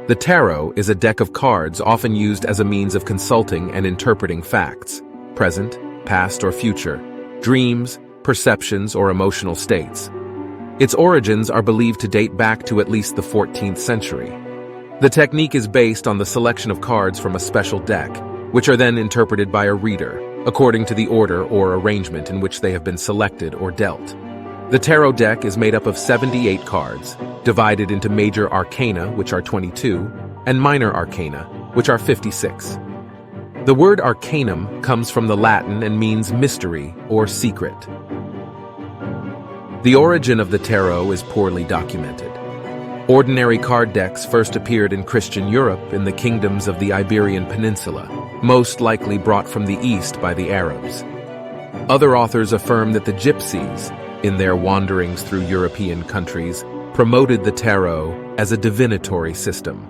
The tarot is a deck of cards often used as a means of consulting and interpreting facts, present, past, or future, dreams, perceptions, or emotional states. Its origins are believed to date back to at least the 14th century. The technique is based on the selection of cards from a special deck, which are then interpreted by a reader, according to the order or arrangement in which they have been selected or dealt. The tarot deck is made up of 78 cards, divided into major arcana, which are 22, and minor arcana, which are 56. The word arcanum comes from the Latin and means mystery or secret. The origin of the tarot is poorly documented. Ordinary card decks first appeared in Christian Europe in the kingdoms of the Iberian Peninsula, most likely brought from the east by the Arabs. Other authors affirm that the Gypsies, in their wanderings through European countries, promoted the tarot as a divinatory system.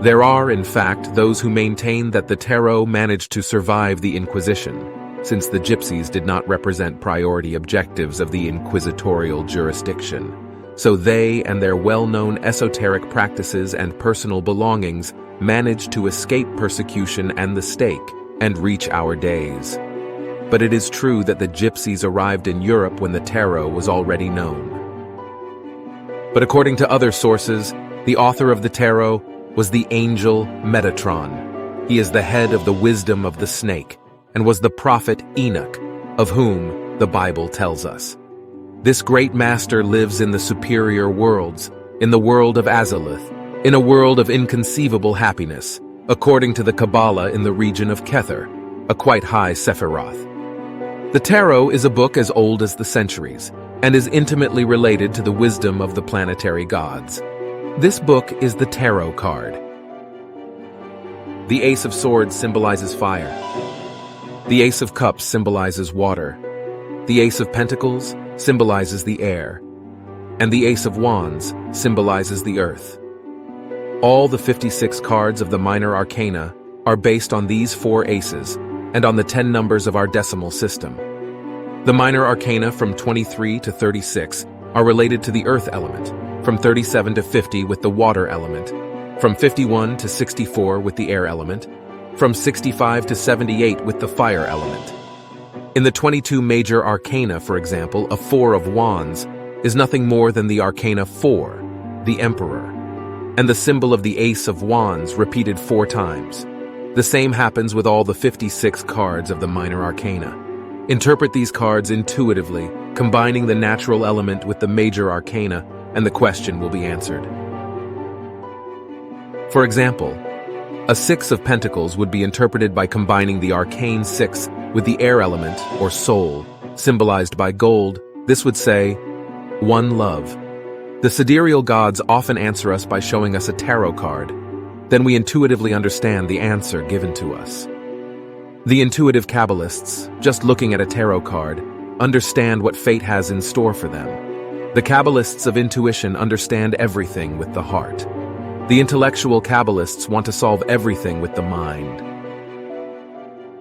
There are, in fact, those who maintain that the tarot managed to survive the Inquisition, since the Gypsies did not represent priority objectives of the inquisitorial jurisdiction. So they and their well-known esoteric practices and personal belongings managed to escape persecution and the stake and reach our days. But it is true that the Gypsies arrived in Europe when the tarot was already known. But according to other sources, the author of the tarot was the angel Metatron. He is the head of the wisdom of the snake and was the prophet Enoch, of whom the Bible tells us. This great master lives in the superior worlds, in the world of Azalith, in a world of inconceivable happiness, according to the Kabbalah in the region of Kether, a quite high Sephiroth. The tarot is a book as old as the centuries, and is intimately related to the wisdom of the planetary gods. This book is the tarot card. The Ace of Swords symbolizes fire. The Ace of Cups symbolizes water. The Ace of Pentacles symbolizes the air. And the Ace of Wands symbolizes the earth. All the 56 cards of the minor arcana are based on these 4 aces and on the 10 numbers of our decimal system. The minor arcana from 23 to 36 are related to the earth element, from 37 to 50 with the water element, from 51 to 64 with the air element, from 65 to 78 with the fire element. In the 22 major arcana, for example, a 4 of wands is nothing more than the arcana 4, the emperor, and the symbol of the ace of wands repeated 4 times. The same happens with all the 56 cards of the minor arcana. Interpret these cards intuitively, combining the natural element with the major arcana, and the question will be answered. For example, a 6 of pentacles would be interpreted by combining the arcane 6 with the air element, or soul, symbolized by gold. This would say, one love. The sidereal gods often answer us by showing us a tarot card. Then we intuitively understand the answer given to us. The intuitive Kabbalists, just looking at a tarot card, understand what fate has in store for them. The Kabbalists of intuition understand everything with the heart. The intellectual Kabbalists want to solve everything with the mind.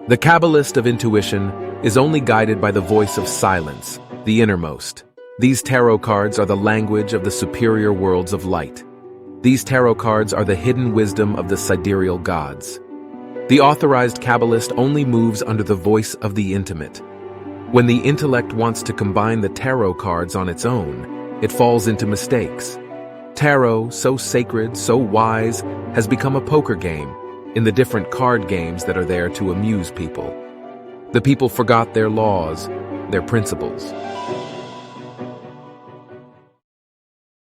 The Kabbalist of intuition is only guided by the voice of silence, the innermost. These tarot cards are the language of the superior worlds of light. These tarot cards are the hidden wisdom of the sidereal gods. The authorized Kabbalist only moves under the voice of the intimate. When the intellect wants to combine the tarot cards on its own, it falls into mistakes. Tarot, so sacred, so wise, has become a poker game in the different card games that are there to amuse people. The people forgot their laws, their principles.